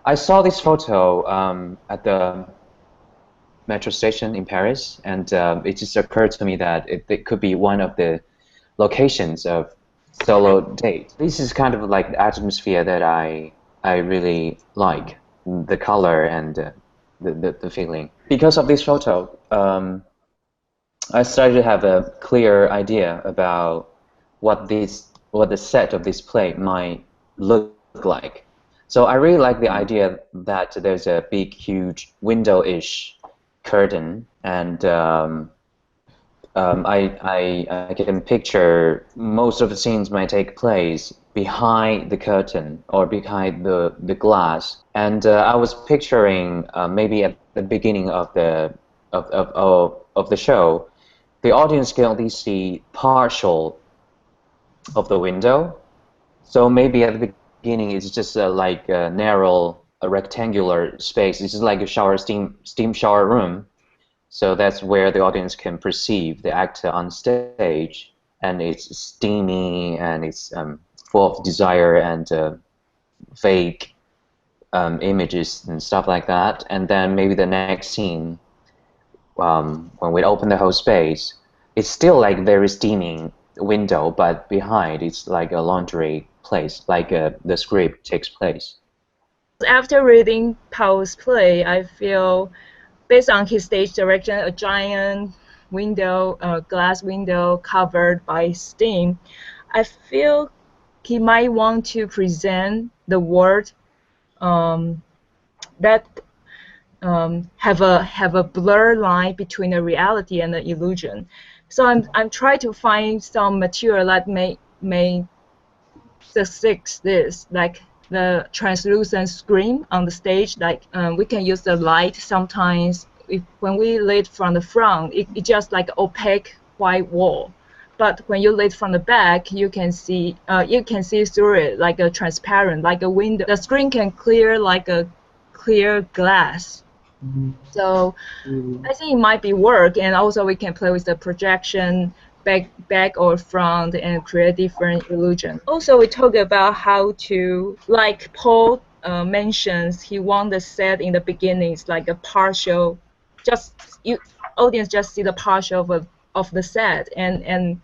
I saw this photo at the metro station in Paris, and it just occurred to me that it could be one of the locations of solo date. This is kind of like the atmosphere that I really like, the color and the feeling. Because of this photo, I started to have a clear idea about what the set of this play might look like. So I really like the idea that there's a big, huge window-ish curtain, and I can picture most of the scenes might take place behind the curtain or behind the glass. And I was picturing maybe at the beginning of the show, the audience can only see partial of the window. So maybe at the beginning it's just like a narrow, rectangular space. It's just like a steam shower room. So that's where the audience can perceive the actor on stage, and it's steamy and it's full of desire and vague images and stuff like that. And then maybe the next scene, when we open the whole space, it's still like very steaming window, but behind it's like a laundry place, like the script takes place. After reading Pao's play, I feel, based on his stage direction, a giant window, glass window covered by steam, I feel he might want to present the world that have a blur line between the reality and the illusion. So I'm trying to find some material that may succeed this, like the translucent screen on the stage. Like we can use the light sometimes. When we lit from the front, it's just like opaque white wall. But when you lit from the back, you can see through it, like a transparent, like a window. The screen can clear like a clear glass. So I think it might be work, and also we can play with the projection back or front and create different illusion. Also, we talk about how to, like Paul mentions, he want the set in the beginning. It's like a partial, audience just see the partial of the set, and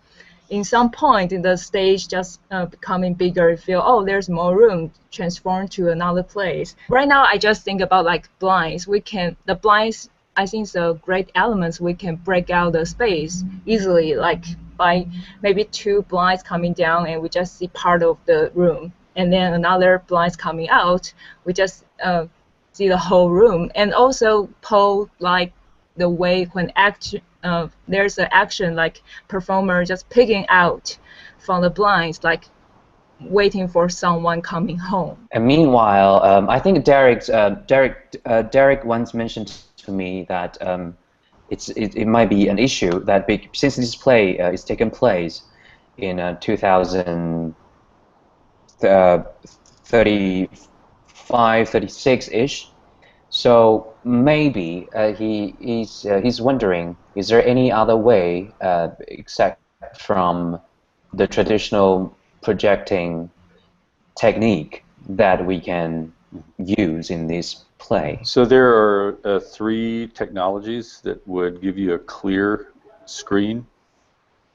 in some point in the stage just becoming bigger, you feel, oh, there's more room, transform to another place. Right now I just think about like blinds. The blinds, I think, the great elements. We can break out the space easily, like by maybe 2 blinds coming down and we just see part of the room, and then another blinds coming out, we just see the whole room. And also Paul, like the way when there's an action, like performer just picking out from the blinds, like waiting for someone coming home. And meanwhile, I think Derjk once mentioned to me that it might be an issue that since this play is taking place in 2035, 36-ish. So maybe he's wondering, is there any other way except from the traditional projecting technique that we can use in this play? So there are 3 technologies that would give you a clear screen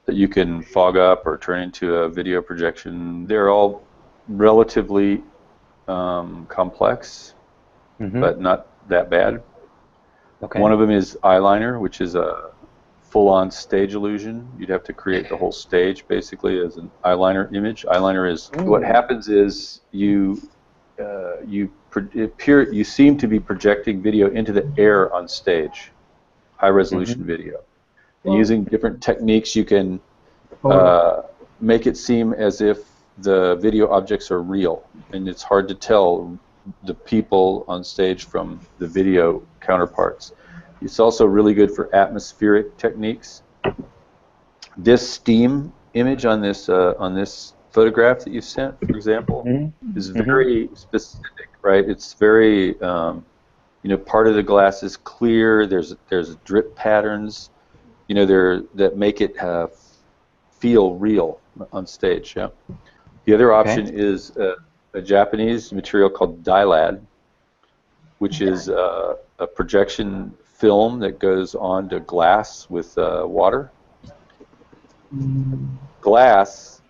that you can fog up or turn into a video projection. They're all relatively complex, but not that bad. Okay. One of them is eyeliner, which is a full-on stage illusion. You'd have to create the whole stage basically as an eyeliner image. Eyeliner is what happens is you seem to be projecting video into the air on stage, high-resolution video. And using different techniques, you can make it seem as if the video objects are real, and it's hard to tell the people on stage from the video counterparts. It's also really good for atmospheric techniques. This steam image on this photograph that you sent, for example, is very specific, right? It's very, part of the glass is clear. There's drip patterns, that make it feel real on stage. Yeah. The other option is a Japanese material called Dilad, which is a projection film that goes onto glass with water. Glass,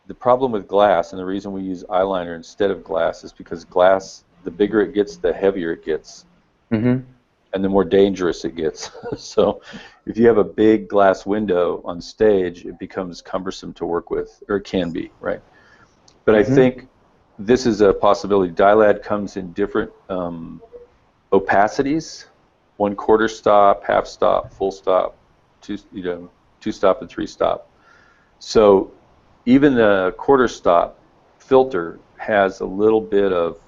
the problem with glass, and the reason we use eyeliner instead of glass, is because glass, the bigger it gets, the heavier it gets. And the more dangerous it gets. So if you have a big glass window on stage, it becomes cumbersome to work with, or it can be, right? But I think this is a possibility. Dialad comes in different opacities: 1/4 stop, half stop, full stop, 2 stop, and 3 stop. So even the 1/4 stop filter has a little bit of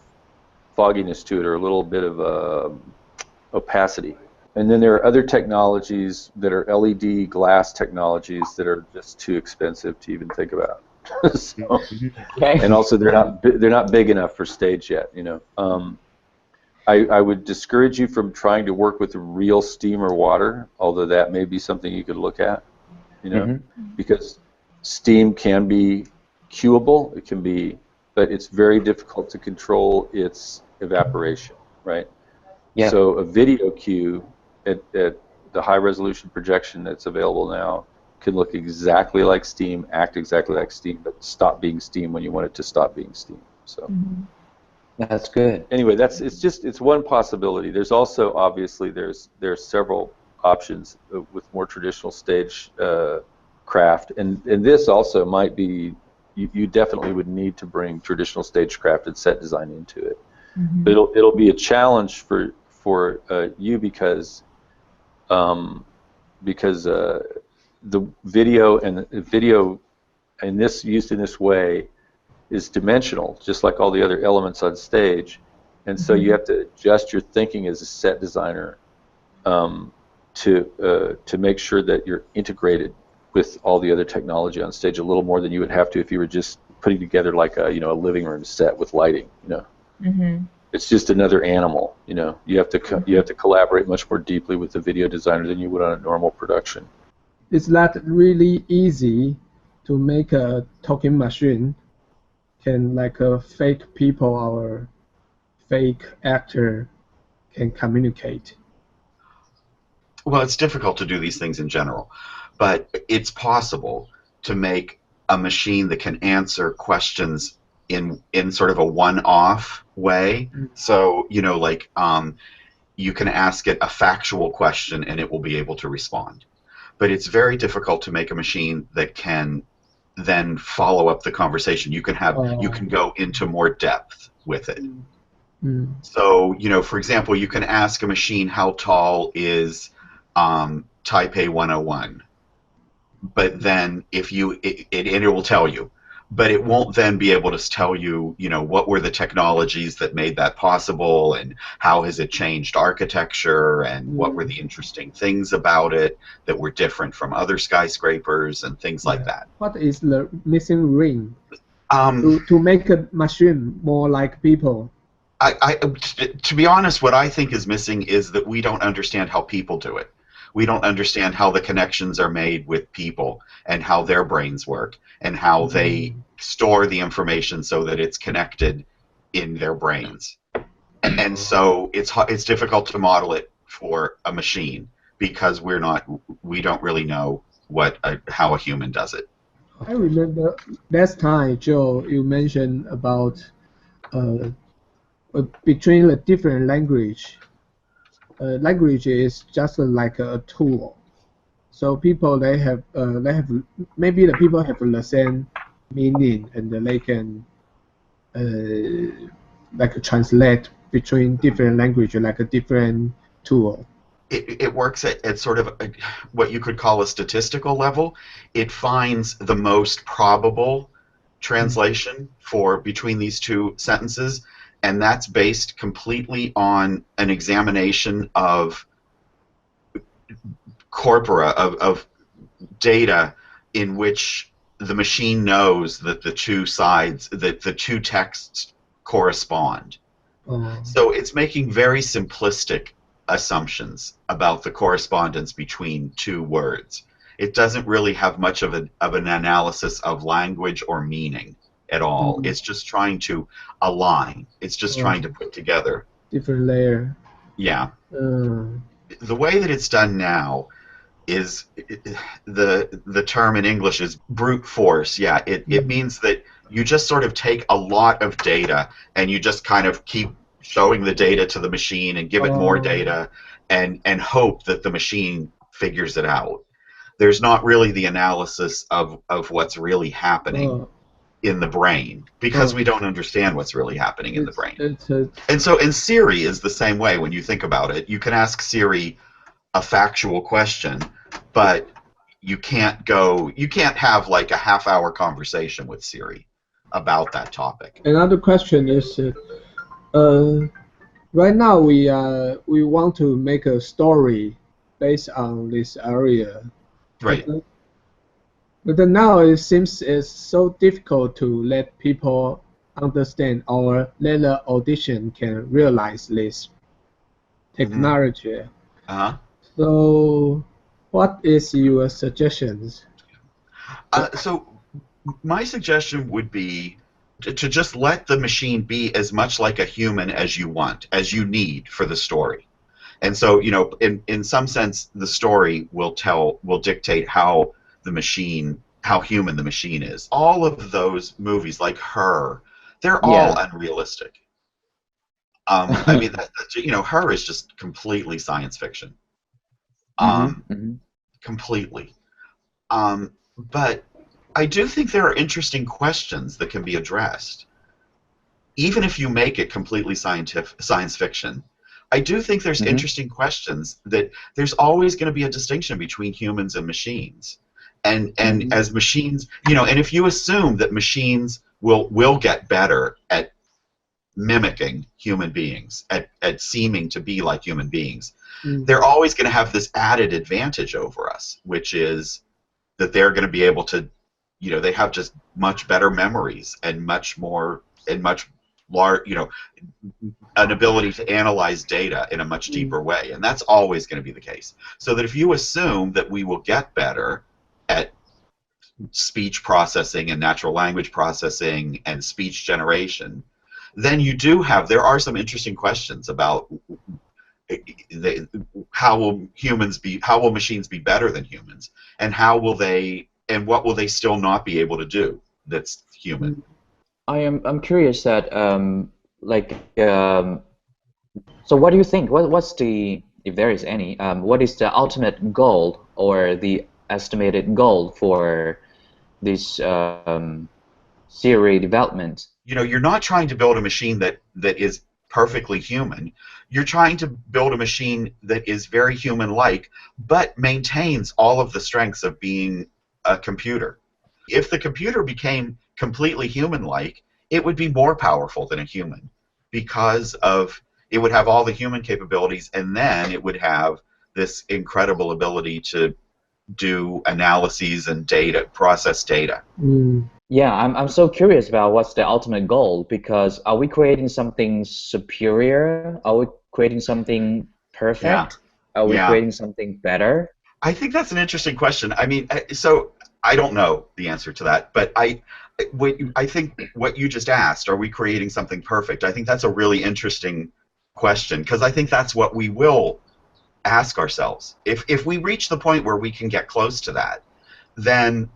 fogginess to it, or a little bit of opacity. And then there are other technologies that are LED glass technologies that are just too expensive to even think about. So, and also they're not big enough for stage yet. I would discourage you from trying to work with real steam or water, although that may be something you could look at. Because steam can be cueable, it can be, but it's very difficult to control its evaporation, right? Yeah. So a video cue at the high resolution projection that's available now can look exactly like steam, act exactly like steam, but stop being steam when you want it to stop being steam. So that's good. Anyway, it's one possibility. There's also obviously there's several options with more traditional stage craft, and this also might be, you definitely would need to bring traditional stagecraft and set design into it. But it'll be a challenge for you because the video and this used in this way is dimensional, just like all the other elements on stage, and so you have to adjust your thinking as a set designer to make sure that you're integrated with all the other technology on stage a little more than you would have to if you were just putting together like a a living room set with lighting. It's just another animal. You have to collaborate much more deeply with the video designer than you would on a normal production. It's not really easy to make a talking machine can like a fake people or fake actor can communicate. Well, it's difficult to do these things in general, but it's possible to make a machine that can answer questions in sort of a one-off way. So, you can ask it a factual question and it will be able to respond. But it's very difficult to make a machine that can then follow up the conversation. You can go into more depth with it. So, for example, you can ask a machine how tall is Taipei 101. But then it will tell you. But it won't then be able to tell you, what were the technologies that made that possible, and how has it changed architecture, and what were the interesting things about it that were different from other skyscrapers and things like that. What is the missing ring to make a machine more like people? To be honest, what I think is missing is that we don't understand how people do it. We don't understand how the connections are made with people and how their brains work and how they store the information so that it's connected in their brains. And so it's difficult to model it for a machine because we don't really know how a human does it. I remember last time, Joe, you mentioned about between the different language. Language is just like a tool. So people they have maybe the people have the same meaning and they can like translate between different language like a different tool. It works at sort of what you could call a statistical level. It finds the most probable translation between these two sentences. And that's based completely on an examination of corpora, of data in which the machine knows that the two sides, that the two texts correspond. So it's making very simplistic assumptions about the correspondence between two words. It doesn't really have much of an analysis of language or meaning at all. It's just trying to align. It's just trying to put together Different layer. Yeah. The way that it's done now is the term in English is brute force. Yeah, it means that you just sort of take a lot of data and you just kind of keep showing the data to the machine and give it more data and hope that the machine figures it out. There's not really the analysis of what's really happening in the brain because we don't understand what's really happening in the brain. And so, and Siri is the same way when you think about it. You can ask Siri a factual question, but you can't have like a half-hour conversation with Siri about that topic. Another question is, right now we want to make a story based on this area. Right. But now it seems it's so difficult to let people understand or let the audition can realize this technology. So, what is your suggestions? So, my suggestion would be to just let the machine be as much like a human as you want, as you need for the story. And so, you know, in some sense, the story will dictate how human the machine is. All of those movies, like Her, they're all unrealistic. I mean, you know, Her is just completely science fiction. Completely. But I do think there are interesting questions that can be addressed. Even if you make it completely science fiction, I do think there's interesting questions that there's always going to be a distinction between humans and machines. And as machines, you know, and if you assume that machines will get better at mimicking human beings, at seeming to be like human beings, they're always going to have this added advantage over us, which is that they're going to be able to, you know, they have just much better memories and much large, you know, an ability to analyze data in a much deeper way, and that's always going to be the case. So that if you assume that we will get better at speech processing and natural language processing and speech generation, then there are some interesting questions about how will machines be better than humans, and what will they still not be able to do that's human. I'm curious that so what do you think? What's the, if there is any, what is the ultimate goal or the estimated goal for this Siri development? You know, you're not trying to build a machine that is perfectly human. You're trying to build a machine that is very human-like, but maintains all of the strengths of being a computer. If the computer became completely human-like, it would be more powerful than a human because it would have all the human capabilities, and then it would have this incredible ability to do analyses and process data. Yeah, I'm so curious about what's the ultimate goal, because are we creating something superior? Are we creating something perfect? Are we creating something better? I think that's an interesting question. I mean, so I don't know the answer to that, but I think what you just asked, are we creating something perfect? I think that's a really interesting question, because I think that's what we will ask ourselves. If we reach the point where we can get close to that, then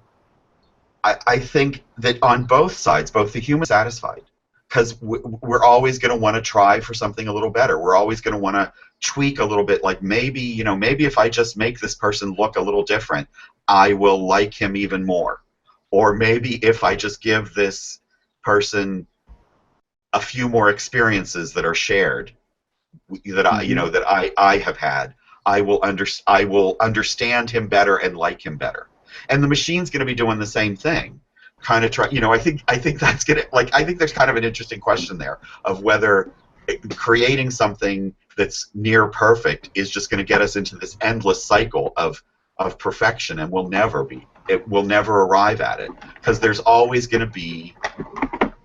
I think that on both sides, both the human satisfied, because we're always going to want to try for something a little better. We're always going to want to tweak a little bit, like maybe if I just make this person look a little different, I will like him even more. Or maybe if I just give this person a few more experiences that are shared, that I have had, I will understand him better and like him better. And the machine's going to be doing the same thing. Kind of try, I think that's going to, I think there's kind of an interesting question there of whether creating something that's near perfect is just going to get us into this endless cycle of perfection, and we'll never arrive at it, because there's always going to be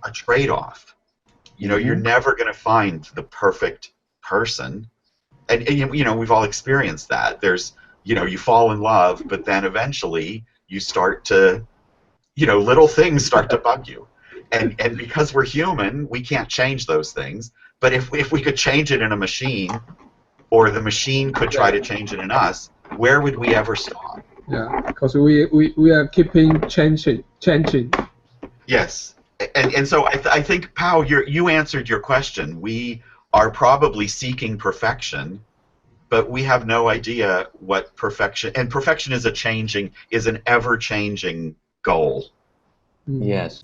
a trade-off. You're never going to find the perfect person, and we've all experienced that. There's you fall in love, but then eventually you start to little things start to bug you, and because we're human, we can't change those things. But if we could change it in a machine, or the machine could try to change it in us, where would we ever stop? Yeah, because we are keeping changing. Yes, and so I think, Pao, you answered your question. We are probably seeking perfection, but we have no idea what perfection, and perfection is an ever-changing goal. Yes.